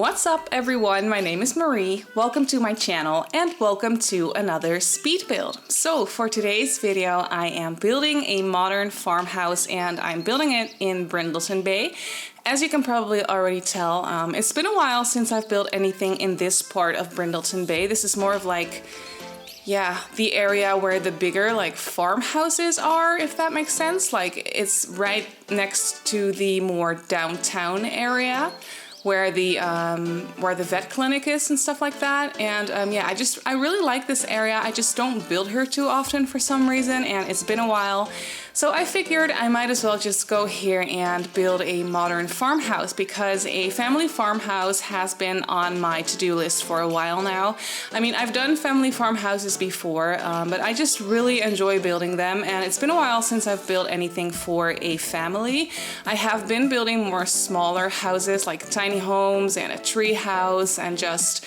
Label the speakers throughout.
Speaker 1: What's up everyone, my name is Marie, welcome to my channel and welcome to another speed build. So for today's video I am building a modern farmhouse and I'm building it in Brindleton Bay. As you can probably already tell, it's been a while since I've built anything in this part of Brindleton Bay. This is more of like, yeah, the area where the bigger like farmhouses are, if that makes sense. Like it's right next to the more downtown area where the vet clinic is and stuff like that. And yeah, I really like this area. I just don't build here too often for some reason, and it's been a while. So I figured I might as well just go here and build a modern farmhouse, because a family farmhouse has been on my to-do list for a while now. I mean, I've done family farmhouses before, but I just really enjoy building them, and it's been a while since I've built anything for a family. I have been building more smaller houses like tiny homes and a tree house and just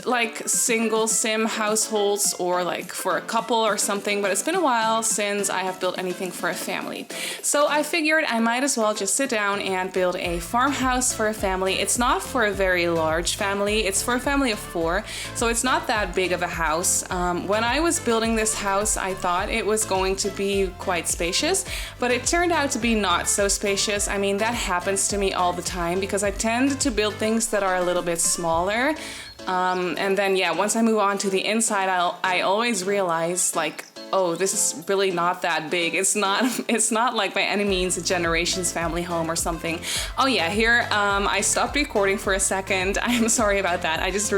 Speaker 1: like single sim households or like for a couple or something, but it's been a while since I have built anything for a family. So I figured I might as well just sit down and build a farmhouse for a family. It's not for a very large family, it's for a family of 4, so it's not that big of a house. When I was building this house I thought it was going to be quite spacious, but it turned out to be not so spacious. I mean, that happens to me all the time because I tend to build things that are a little bit smaller. And then yeah, once I move on to the inside, I always realize like, oh, this is really not that big. It's not like by any means a generations family home or something. Oh yeah, here I stopped recording for a second. I'm sorry about that. I just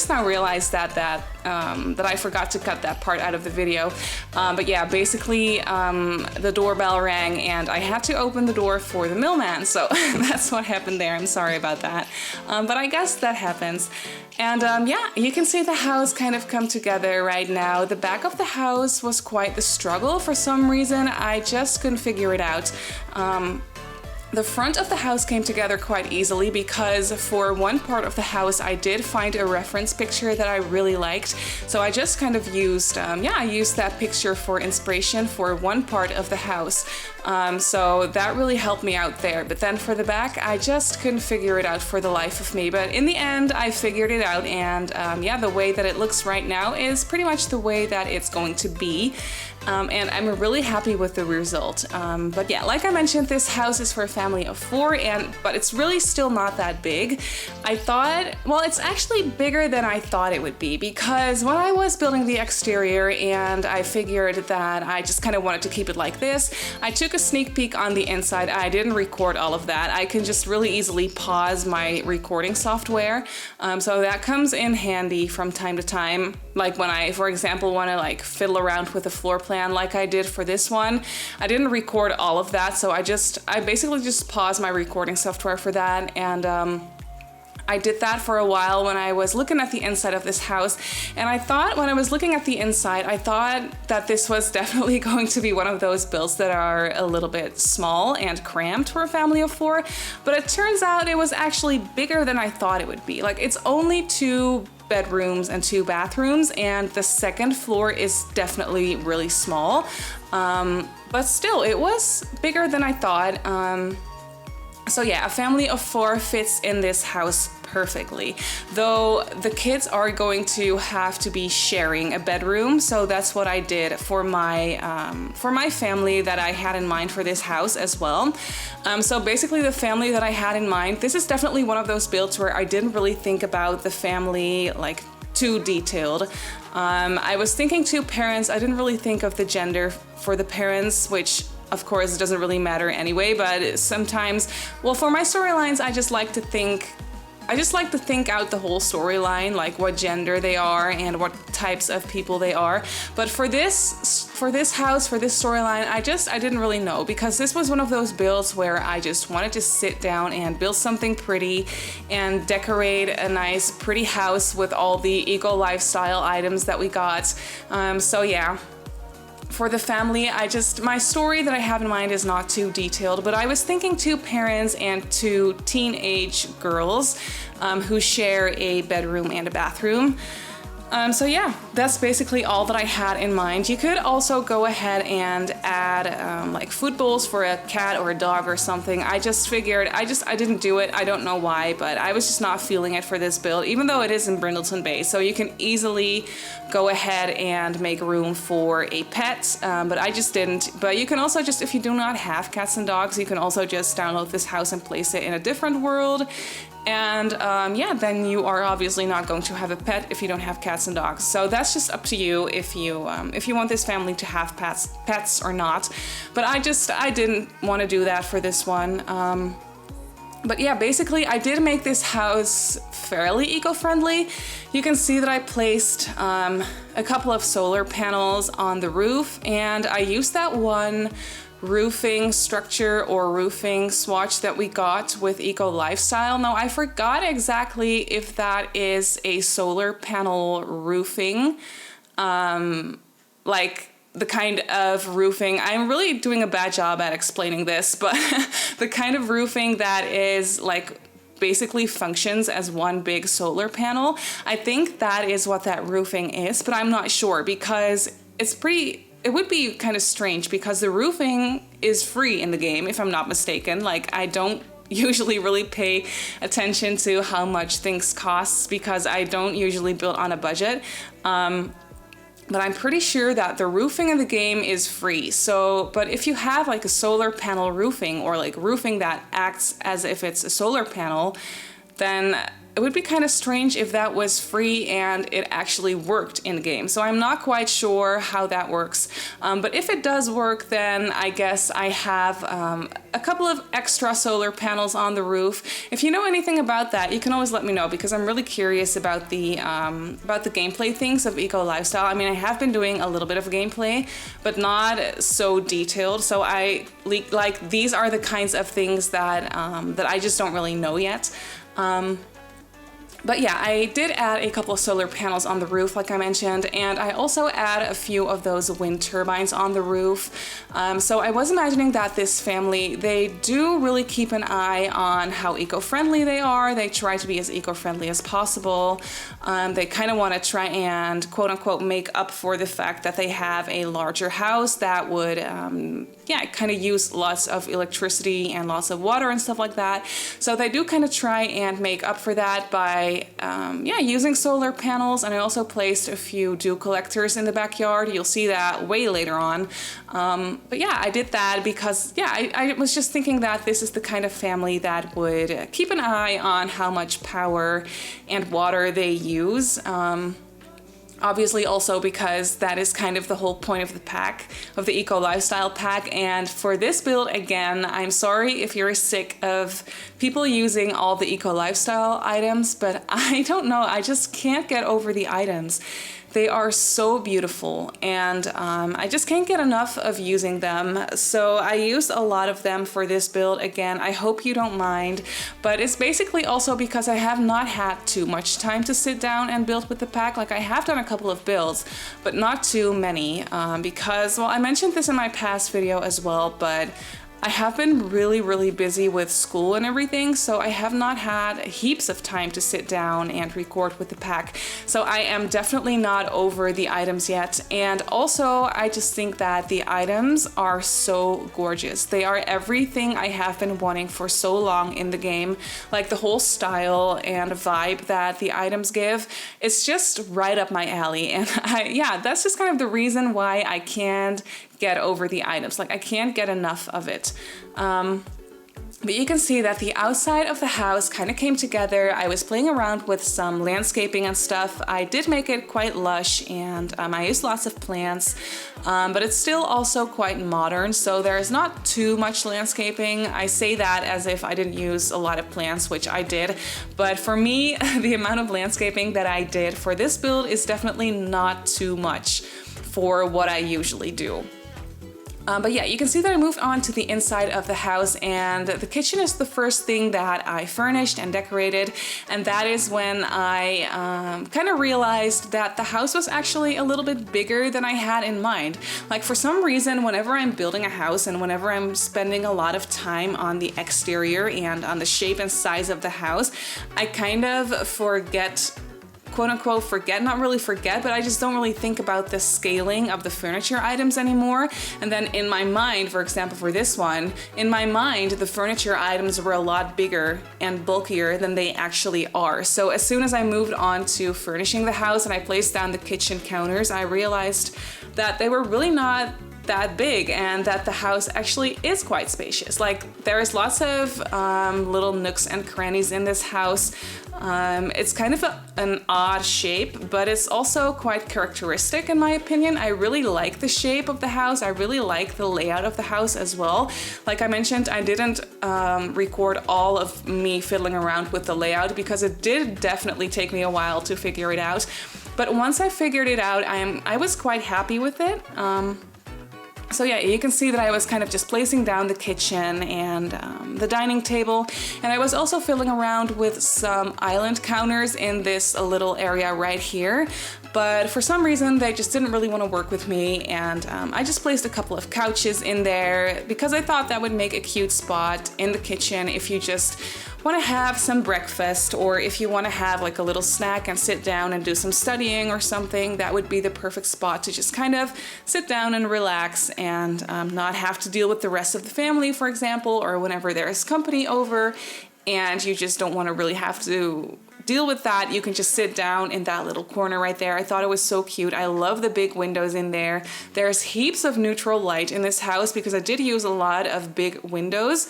Speaker 1: now realized that I forgot to cut that part out of the video. But yeah, basically the doorbell rang and I had to open the door for the mailman. So that's what happened there. I'm sorry about that. But I guess that happens. And yeah, you can see the house kind of come together right now. The back of the house was quite the struggle for some reason. I just couldn't figure it out. The front of the house came together quite easily because for one part of the house I did find a reference picture that I really liked. So I just kind of used, I used that picture for inspiration for one part of the house. So that really helped me out there. But then for the back, I just couldn't figure it out for the life of me. But in the end, I figured it out, and yeah, the way that it looks right now is pretty much the way that it's going to be. And I'm really happy with the result. But yeah, like I mentioned, this house is for a family of 4, but it's really still not that big. I thought, well, it's actually bigger than I thought it would be, because when I was building the exterior and I figured that I just kind of wanted to keep it like this, I took a sneak peek on the inside. I didn't record all of that. I can just really easily pause my recording software. So that comes in handy from time to time. Like when I, for example, want to like fiddle around with a floor plan like I did for this one. I didn't record all of that, so I basically just paused my recording software for that, and I did that for a while when I was looking at the inside of this house, and I thought when I was looking at the inside, I thought that this was definitely going to be one of those builds that are a little bit small and cramped for a family of 4, but it turns out it was actually bigger than I thought it would be. Like, it's only 2 bedrooms and 2 bathrooms, and the second floor is definitely really small, but still it was bigger than I thought. So yeah, a family of 4 fits in this house perfectly, though the kids are going to have to be sharing a bedroom. So that's what I did for my family that I had in mind for this house as well. So basically the family that I had in mind, this is definitely one of those builds where I didn't really think about the family like too detailed. I was thinking 2 parents. I didn't really think of the gender for the parents, which of course it doesn't really matter anyway, but sometimes, well, for my storylines I just like to think out the whole storyline, like what gender they are and what types of people they are. But for this house, for this storyline, I didn't really know, because this was one of those builds where I just wanted to sit down and build something pretty and decorate a nice pretty house with all the eco lifestyle items that we got. So yeah. For the family, my story that I have in mind is not too detailed, but I was thinking 2 parents and 2 teenage girls who share a bedroom and a bathroom. So yeah, that's basically all that I had in mind. You could also go ahead and add like food bowls for a cat or a dog or something. I just figured, I didn't do it. I don't know why, but I was just not feeling it for this build, even though it is in Brindleton Bay. So you can easily go ahead and make room for a pet, but I just didn't. But you can also just, if you do not have cats and dogs, you can also just download this house and place it in a different world. And yeah, then you are obviously not going to have a pet if you don't have cats and dogs. So that's just up to you if you want this family to have pets or not. But I didn't want to do that for this one. But yeah, basically I did make this house fairly eco-friendly. You can see that I placed a couple of solar panels on the roof, and I used that one roofing structure or roofing swatch that we got with Eco Lifestyle. Now I forgot exactly if that is a solar panel roofing, like the kind of roofing, I'm really doing a bad job at explaining this, but the kind of roofing that is like basically functions as one big solar panel. I think that is what that roofing is, but I'm not sure because it would be kind of strange because the roofing is free in the game, if I'm not mistaken. Like, I don't usually really pay attention to how much things cost because I don't usually build on a budget. But I'm pretty sure that the roofing in the game is free. So, but if you have like a solar panel roofing or like roofing that acts as if it's a solar panel, then it would be kind of strange if that was free and it actually worked in the game. So I'm not quite sure how that works. But if it does work, then I guess I have a couple of extra solar panels on the roof. If you know anything about that, you can always let me know because I'm really curious about the gameplay things of Eco Lifestyle. I mean, I have been doing a little bit of gameplay, but not so detailed. So like these are the kinds of things that that I just don't really know yet. But yeah, I did add a couple of solar panels on the roof, like I mentioned, and I also add a few of those wind turbines on the roof. So I was imagining that this family, they do really keep an eye on how eco-friendly they are. They try to be as eco-friendly as possible. They kind of want to try and quote unquote make up for the fact that they have a larger house that would, yeah, kind of use lots of electricity and lots of water and stuff like that. So they do kind of try and make up for that by yeah, using solar panels, and I also placed a few dew collectors in the backyard. You'll see that way later on. But yeah, I did that because, yeah, I was just thinking that this is the kind of family that would keep an eye on how much power and water they use. Obviously also because that is kind of the whole point of the pack, of the Eco Lifestyle pack. And for this build, again, I'm sorry if you're sick of people using all the Eco Lifestyle items, but I don't know, I just can't get over the items. They are so beautiful, and I just can't get enough of using them. So I used a lot of them for this build. Again, I hope you don't mind, but it's basically also because I have not had too much time to sit down and build with the pack. Like, I have done a couple of builds, but not too many, because, well, I mentioned this in my past video as well, but I have been really busy with school and everything, so I have not had heaps of time to sit down and record with the pack. So I am definitely not over the items yet. And also, I just think that the items are so gorgeous. They are everything I have been wanting for so long in the game. Like, the whole style and vibe that the items give, it's just right up my alley. And yeah, that's just kind of the reason why I can't get over the items. Like, I can't get enough of it. But you can see that the outside of the house kind of came together. I was playing around with some landscaping and stuff. I did make it quite lush, and I used lots of plants, but it's still also quite modern, so there's not too much landscaping. I say that as if I didn't use a lot of plants, which I did, but for me, the amount of landscaping that I did for this build is definitely not too much for what I usually do. But yeah, you can see that I moved on to the inside of the house, and the kitchen is the first thing that I furnished and decorated, and that is when I kind of realized that the house was actually a little bit bigger than I had in mind. Like, for some reason, whenever I'm building a house and whenever I'm spending a lot of time on the exterior and on the shape and size of the house, I kind of forget quote unquote forget, not really forget, but I just don't really think about the scaling of the furniture items anymore. And then in my mind, for example, for this one, in my mind, the furniture items were a lot bigger and bulkier than they actually are. So as soon as I moved on to furnishing the house and I placed down the kitchen counters, I realized that they were really not that big and that the house actually is quite spacious. Like, there's lots of little nooks and crannies in this house. It's kind of an odd shape, but it's also quite characteristic in my opinion. I really like the shape of the house. I really like the layout of the house as well. Like I mentioned, I didn't record all of me fiddling around with the layout because it did definitely take me a while to figure it out. But once I figured it out, I was quite happy with it. So yeah, you can see that I was kind of just placing down the kitchen and the dining table, and I was also fiddling around with some island counters in this little area right here, but for some reason they just didn't really want to work with me, and I just placed a couple of couches in there because I thought that would make a cute spot in the kitchen if you just want to have some breakfast, or if you want to have like a little snack and sit down and do some studying or something. That would be the perfect spot to just kind of sit down and relax and not have to deal with the rest of the family, for example, or whenever there's company over and you just don't want to really have to deal with that. You can just sit down in that little corner right there. I thought it was so cute. I love the big windows in there. There's heaps of neutral light in this house because I did use a lot of big windows.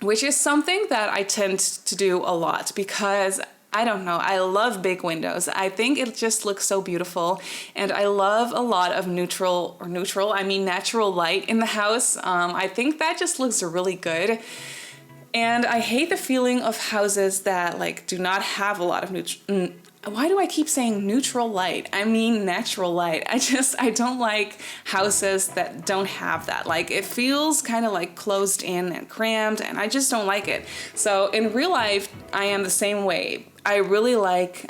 Speaker 1: Which is something that I tend to do a lot because I don't know, I love big windows. I think it just looks so beautiful, and I love a lot of natural light in the house. I think that just looks really good. And I hate the feeling of houses that like do not have a lot of why do I keep saying neutral light? I mean natural light. I don't like houses that don't have that. Like, it feels kind of like closed in and crammed, and I just don't like it. So in real life, I am the same way. I really like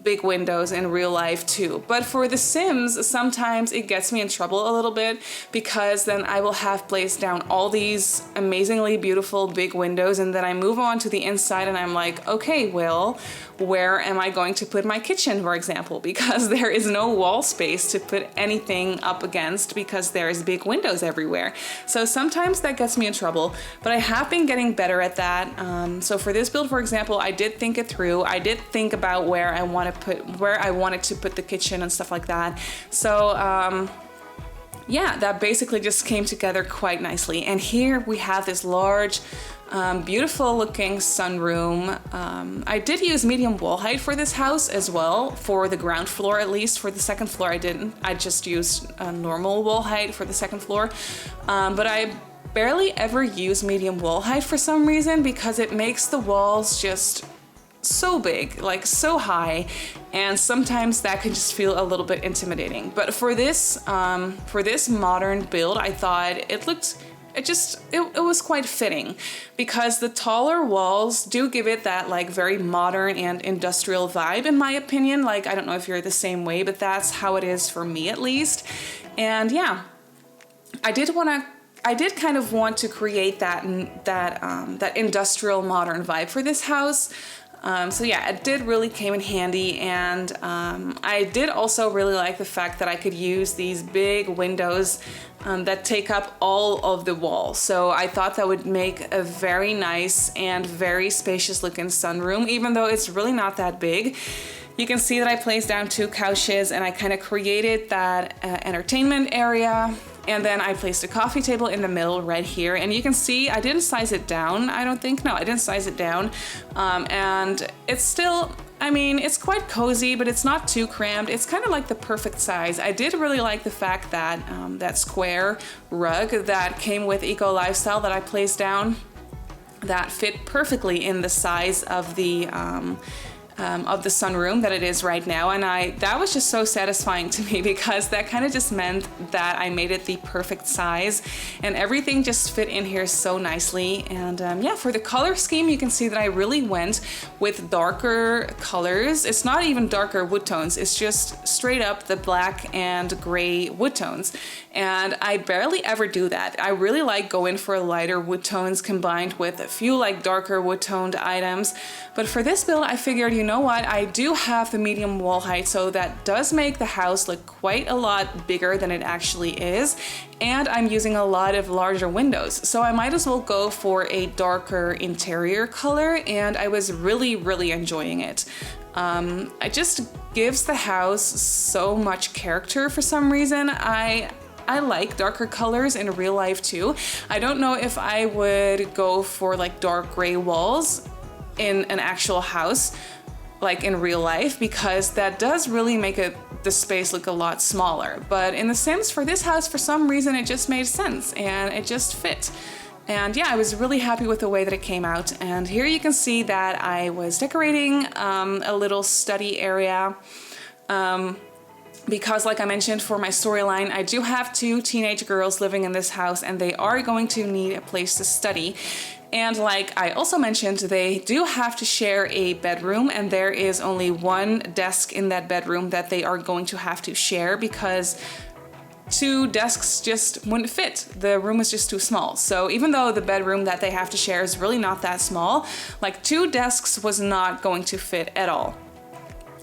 Speaker 1: big windows in real life too. But for The Sims, sometimes it gets me in trouble a little bit because then I will have placed down all these amazingly beautiful big windows, and then I move on to the inside and I'm like, okay, well, where am I going to put my kitchen, for example? Because there is no wall space to put anything up against because there's big windows everywhere. So sometimes that gets me in trouble, but I have been getting better at that. So for this build, for example, I did think it through. I did think about where I wanted to put the kitchen and stuff like that. So yeah, that basically just came together quite nicely. And here we have this large, beautiful looking sunroom. I did use medium wall height for this house as well, for the ground floor at least. For the second floor I didn't. I just used a normal wall height for the second floor. But I barely ever use medium wall height for some reason because it makes the walls just so big, like so high, and sometimes that can just feel a little bit intimidating. But for this modern build, I thought it was quite fitting because the taller walls do give it that like very modern and industrial vibe, in my opinion. Like, I don't know if you're the same way, but that's how it is for me at least. And yeah, I did kind of want to create that industrial modern vibe for this house. So yeah, it did really came in handy, and I did also really like the fact that I could use these big windows that take up all of the wall. So I thought that would make a very nice and very spacious looking sunroom, even though it's really not that big. You can see that I placed down 2 couches and I kind of created that entertainment area. And then I placed a coffee table in the middle right here. And you can see I didn't size it down, I don't think. No, I didn't size it down. And it's still, I mean, it's quite cozy, but it's not too crammed. It's kind of like the perfect size. I did really like the fact that that square rug that came with Eco Lifestyle that I placed down, that fit perfectly in the size of the sunroom that it is right now. And that was just so satisfying to me because that kind of just meant that I made it the perfect size and everything just fit in here so nicely. And yeah, for the color scheme, you can see that I really went with darker colors. It's not even darker wood tones, it's just straight up the black and gray wood tones. And I barely ever do that. I really like going for lighter wood tones combined with a few like darker wood toned items. But for this build, I figured, you know what? I do have the medium wall height, so that does make the house look quite a lot bigger than it actually is. And I'm using a lot of larger windows, so I might as well go for a darker interior color, and I was really enjoying it. It just gives the house so much character for some reason. I like darker colors in real life too. I don't know if I would go for like dark gray walls in an actual house, like in real life, because that does really make the space look a lot smaller. But in The Sims, for this house, for some reason, it just made sense and it just fit. And yeah, I was really happy with the way that it came out. And here you can see that I was decorating a little study area. Because like I mentioned, for my storyline, I do have 2 teenage girls living in this house and they are going to need a place to study. And like I also mentioned, they do have to share a bedroom, and there is only 1 desk in that bedroom that they are going to have to share because 2 desks just wouldn't fit. The room is just too small. So even though the bedroom that they have to share is really not that small, like 2 desks was not going to fit at all.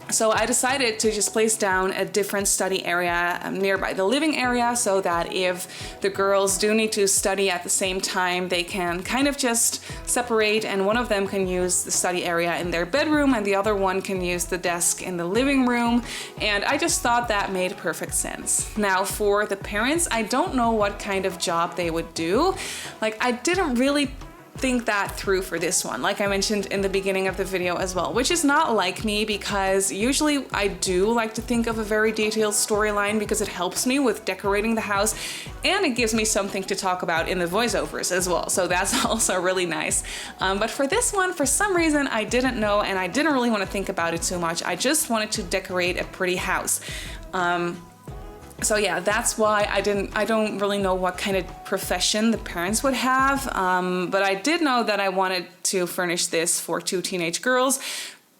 Speaker 1: So I decided to just place down a different study area nearby the living area, so that if the girls do need to study at the same time, they can kind of just separate, and one of them can use the study area in their bedroom and the other one can use the desk in the living room. And I just thought that made perfect sense. Now for the parents, I don't know what kind of job they would do. Like, I didn't really think that through for this one, like I mentioned in the beginning of the video as well, which is not like me, because usually I do like to think of a very detailed storyline because it helps me with decorating the house and it gives me something to talk about in the voiceovers as well, so that's also really nice. But for this one, for some reason, I didn't know and I didn't really want to think about it too much. I just wanted to decorate a pretty house. So yeah, that's why I don't really know what kind of profession the parents would have, but I did know that I wanted to furnish this for 2 teenage girls,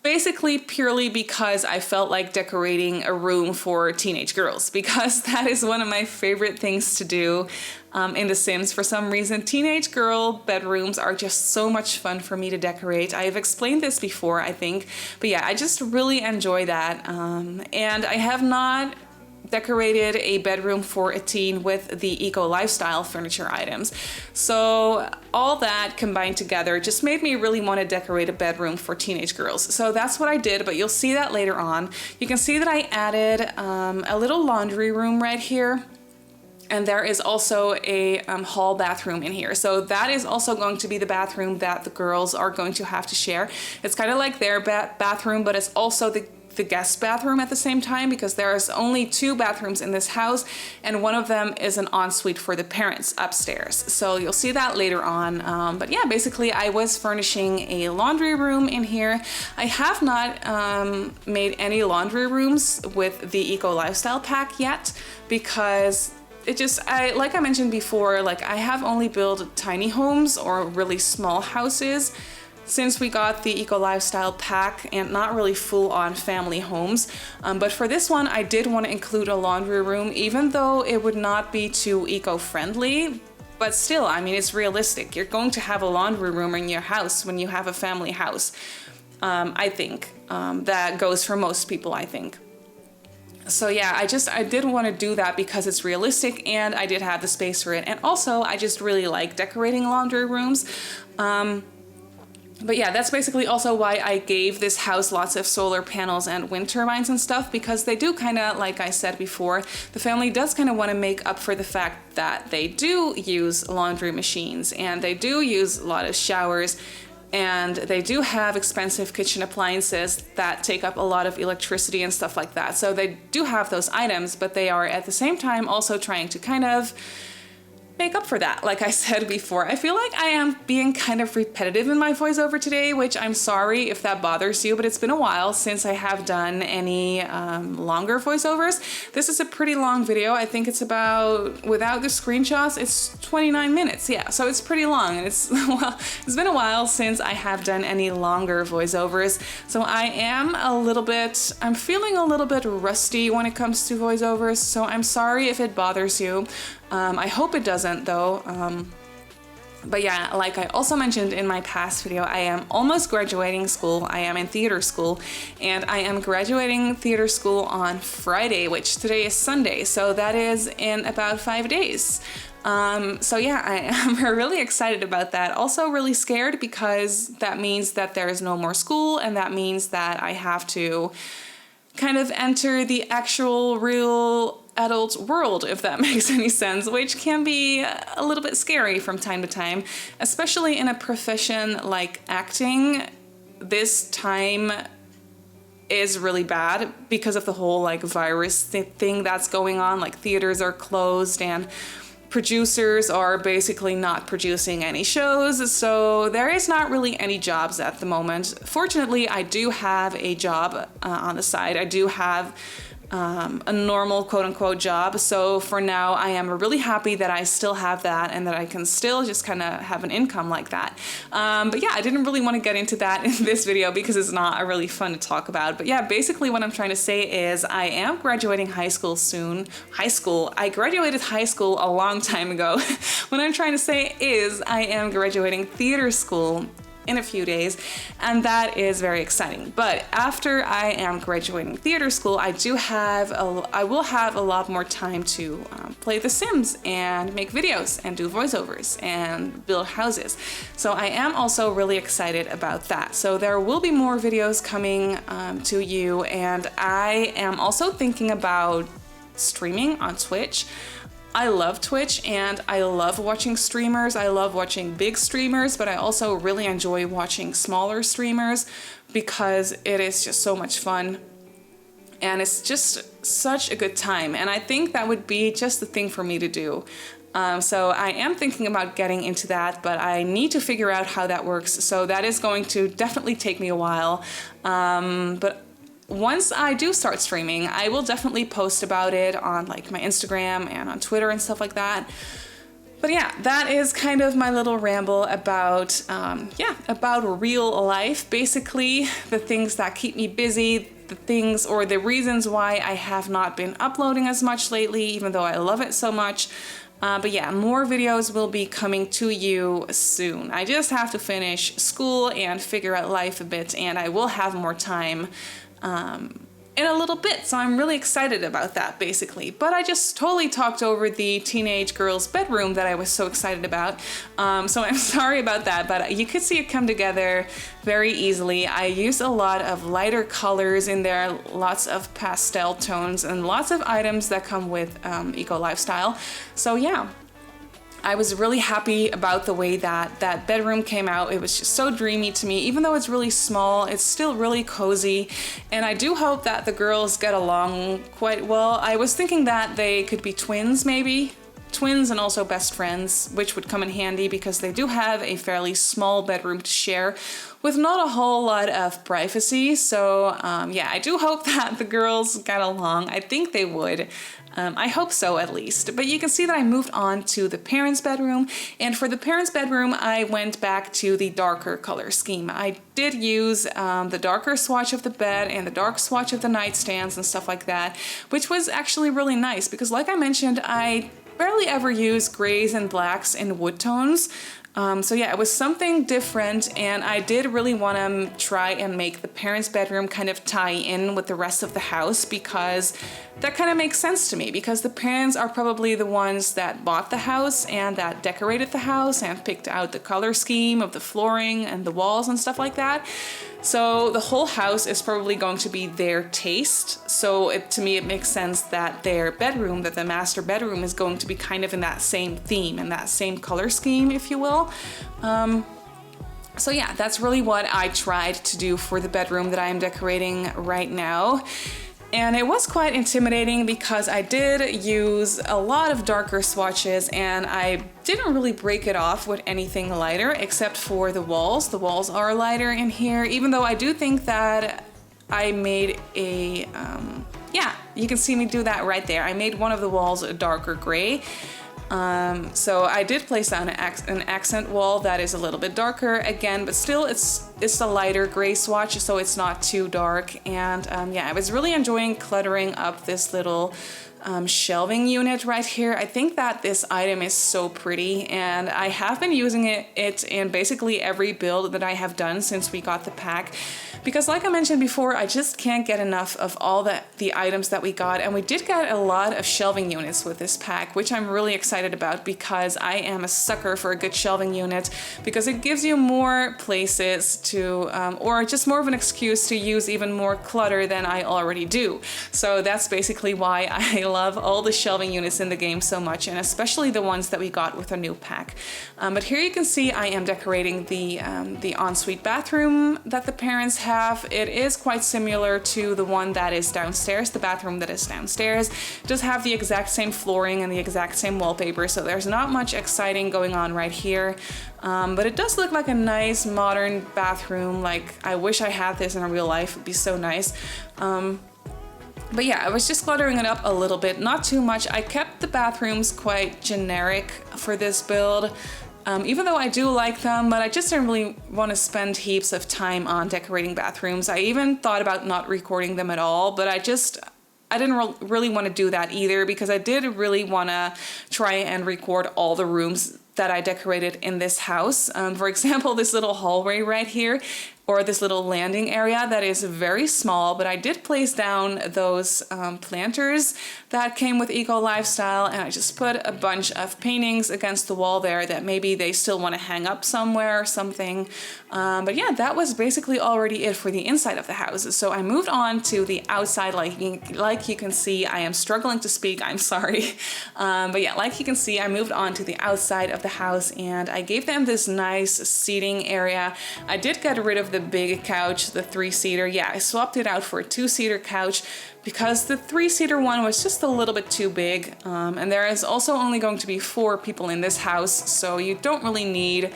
Speaker 1: basically purely because I felt like decorating a room for teenage girls, because that is one of my favorite things to do in The Sims. For some reason, teenage girl bedrooms are just so much fun for me to decorate. I have explained this before, I think, but yeah, I just really enjoy that, and I have not decorated a bedroom for a teen with the eco lifestyle furniture items. So all that combined together just made me really want to decorate a bedroom for teenage girls. So that's what I did, but you'll see that later on. You can see that I added a little laundry room right here. And there is also a hall bathroom in here. So that is also going to be the bathroom that the girls are going to have to share. It's kind of like their bathroom, but it's also the guest bathroom at the same time, because there's only 2 bathrooms in this house and one of them is an ensuite for the parents upstairs. So you'll see that later on. But yeah, basically I was furnishing a laundry room in here. I have not made any laundry rooms with the eco lifestyle pack yet, because it just, like I mentioned before, like I have only built tiny homes or really small houses since we got the eco lifestyle pack, and not really full-on family homes. But for this one, I did want to include a laundry room, even though it would not be too eco-friendly. But still, I mean, it's realistic. You're going to have a laundry room in your house when you have a family house. I think that goes for most people, I think. So yeah, I did want to do that because it's realistic and I did have the space for it. And also, I just really like decorating laundry rooms. But yeah, that's basically also why I gave this house lots of solar panels and wind turbines and stuff, because they do kind of, like I said before, the family does kind of want to make up for the fact that they do use laundry machines and they do use a lot of showers and they do have expensive kitchen appliances that take up a lot of electricity and stuff like that. So they do have those items, but they are at the same time also trying to kind of make up for that. Like I said before, I feel like I am being kind of repetitive in my voiceover today, which I'm sorry if that bothers you, but it's been a while since I have done any longer voiceovers. This is a pretty long video. I think it's about, without the screenshots, it's 29 minutes. Yeah, so it's pretty long. And it's, well, it's been a while since I have done any longer voiceovers. So I am I'm feeling a little bit rusty when it comes to voiceovers. So I'm sorry if it bothers you. I hope it doesn't though. But yeah, like I also mentioned in my past video, I am almost graduating school. I am in theater school, and I am graduating theater school on Friday, which today is Sunday, so that is in about 5 days. So yeah, I am really excited about that. Also really scared because that means that there is no more school, and that means that I have to kind of enter the actual real adult world, if that makes any sense, which can be a little bit scary from time to time, especially in a profession like acting. This time is really bad because of the whole like virus thing that's going on. Like theaters are closed and producers are basically not producing any shows, so there is not really any jobs at the moment. Fortunately, I do have a job on the side. I do have a normal quote-unquote job, so for now I am really happy that I still have that and that I can still just kind of have an income like that. But yeah, I didn't really want to get into that in this video because it's not really fun to talk about. But yeah, basically what I'm trying to say is I am graduating high school soon. I graduated high school a long time ago. What I'm trying to say is I am graduating theater school in a few days, and that is very exciting. But after I am graduating theater school, I will have a lot more time to play The Sims and make videos and do voiceovers and build houses. So I am also really excited about that. So there will be more videos coming to you, and I am also thinking about streaming on Twitch. I love Twitch and I love watching streamers. I love watching big streamers, but I also really enjoy watching smaller streamers because it is just so much fun and it's just such a good time. And I think that would be just the thing for me to do. So I am thinking about getting into that, but I need to figure out how that works. So that is going to definitely take me a while. But once I do start streaming, I will definitely post about it on like my Instagram and on Twitter and stuff like that. But yeah, that is kind of my little ramble about, about real life. Basically, the things that keep me busy, the things or the reasons why I have not been uploading as much lately, even though I love it so much. But yeah, more videos will be coming to you soon. I just have to finish school and figure out life a bit, and I will have more time in a little bit, so I'm really excited about that basically. But I just totally talked over the teenage girl's bedroom that I was so excited about, so I'm sorry about that, but you could see it come together very easily. I used a lot of lighter colors in there, lots of pastel tones, and lots of items that come with eco lifestyle. So yeah, I was really happy about the way that that bedroom came out. It was just so dreamy to me. Even though it's really small, it's still really cozy. And I do hope that the girls get along quite well. I was thinking that they could be twins maybe. Twins and also best friends, which would come in handy because they do have a fairly small bedroom to share with not a whole lot of privacy. So yeah, I do hope that the girls get along. I think they would. I hope so at least. But you can see that I moved on to the parents' bedroom, and for the parents' bedroom I went back to the darker color scheme. I did use the darker swatch of the bed and the dark swatch of the nightstands and stuff like that, which was actually really nice because like I mentioned, I barely ever use grays and blacks in wood tones. So yeah, it was something different, and I did really want to try and make the parents' bedroom kind of tie in with the rest of the house because that kind of makes sense to me because the parents are probably the ones that bought the house and that decorated the house and picked out the color scheme of the flooring and the walls and stuff like that. So the whole house is probably going to be their taste. So to me, it makes sense that their bedroom, that the master bedroom is going to be kind of in that same theme and that same color scheme, if you will. So yeah, that's really what I tried to do for the bedroom that I am decorating right now. And it was quite intimidating because I did use a lot of darker swatches and I didn't really break it off with anything lighter except for the walls. The walls are lighter in here, even though I do think that I made a, yeah, you can see me do that right there. I made one of the walls a darker gray. So I did place down an accent wall that is a little bit darker again, but still it's a lighter gray swatch, so it's not too dark. And yeah, I was really enjoying cluttering up this little shelving unit right here. I think that this item is so pretty, and I have been using it in basically every build that I have done since we got the pack, because like I mentioned before, I just can't get enough of all the items that we got. And we did get a lot of shelving units with this pack, which I'm really excited about because I am a sucker for a good shelving unit, because it gives you more places to or just more of an excuse to use even more clutter than I already do. So that's basically why I love all the shelving units in the game so much, and especially the ones that we got with our new pack. But here you can see I am decorating the ensuite bathroom that the parents have. It is quite similar to the one that is downstairs. The bathroom that is downstairs does have the exact same flooring and the exact same wallpaper, so there's not much exciting going on right here. But it does look like a nice modern bathroom. Like, I wish I had this in real life. It'd be so nice. But yeah, I was just cluttering it up a little bit, not too much. I kept the bathrooms quite generic for this build, even though I do like them, but I just didn't really want to spend heaps of time on decorating bathrooms. I even thought about not recording them at all, but I didn't really want to do that either, because I did really want to try and record all the rooms that I decorated in this house. For example, this little hallway right here, or this little landing area that is very small, but I did place down those planters that came with Eco Lifestyle, and I just put a bunch of paintings against the wall there that maybe they still want to hang up somewhere or something. But yeah, that was basically already it for the inside of the house. So I moved on to the outside. Like you can see, I am struggling to speak, I'm sorry. But yeah, like you can see, I moved on to the outside of the house, and I gave them this nice seating area. I did get rid of the big couch, the 3-seater. Yeah, I swapped it out for a 2-seater couch because the 3-seater one was just a little bit too big. And there is also only going to be 4 people in this house, so you don't really need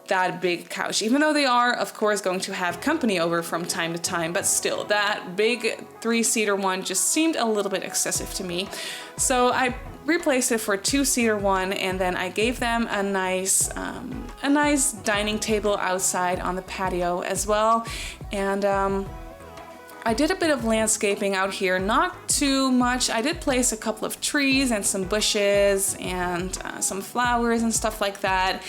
Speaker 1: that big couch, even though they are of course going to have company over from time to time, but still that big 3-seater one just seemed a little bit excessive to me. So I replaced it for a 2-seater one, and then I gave them a nice dining table outside on the patio as well. And I did a bit of landscaping out here, not too much. I did place a couple of trees and some bushes and some flowers and stuff like that.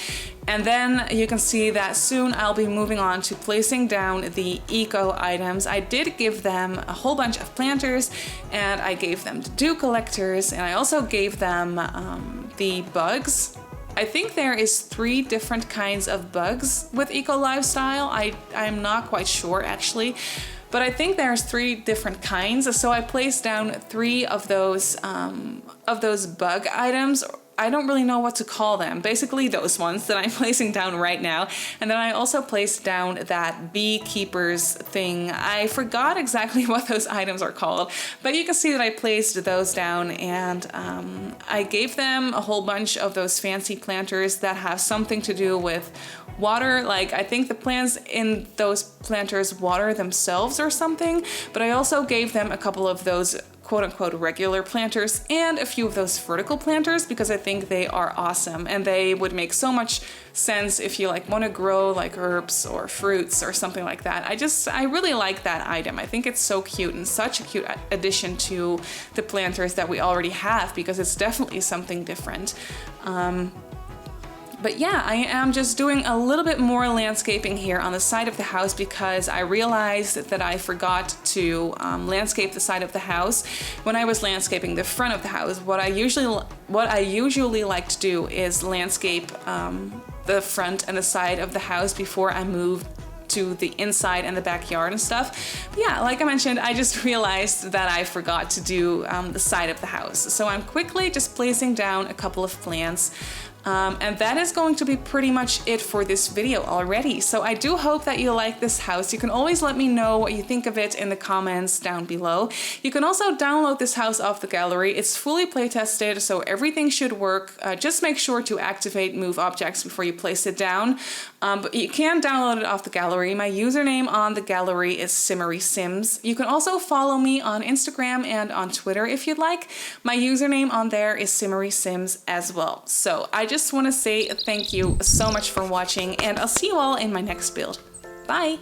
Speaker 1: And then you can see that soon I'll be moving on to placing down the eco items. I did give them a whole bunch of planters, and I gave them the dew collectors, and I also gave them the bugs. I think there is 3 different kinds of bugs with Eco Lifestyle. I'm not quite sure actually, but I think there's 3 different kinds. So I placed down 3 of those bug items. I don't really know what to call them. Basically those ones that I'm placing down right now. And then I also placed down that beekeepers thing. I forgot exactly what those items are called, but you can see that I placed those down, and I gave them a whole bunch of those fancy planters that have something to do with water. Like, I think the plants in those planters water themselves or something, but I also gave them a couple of those quote-unquote regular planters and a few of those vertical planters, because I think they are awesome and they would make so much sense if you like want to grow like herbs or fruits or something like that. I really like that item. I think it's so cute and such a cute addition to the planters that we already have, because it's definitely something different. But yeah, I am just doing a little bit more landscaping here on the side of the house, because I realized that I forgot to landscape the side of the house when I was landscaping the front of the house. What I usually like to do is landscape the front and the side of the house before I move to the inside and the backyard and stuff. But yeah, like I mentioned, I just realized that I forgot to do the side of the house. So I'm quickly just placing down a couple of plants. And that is going to be pretty much it for this video already. So I do hope that you like this house. You can always let me know what you think of it in the comments down below. You can also download this house off the gallery. It's fully play tested, so everything should work. Just make sure to activate move objects before you place it down. But you can download it off the gallery. My username on the gallery is Simmarysims. You can also follow me on Instagram and on Twitter if you'd like. My username on there is Simmarysims as well. So I just want to say thank you so much for watching, and I'll see you all in my next build. Bye!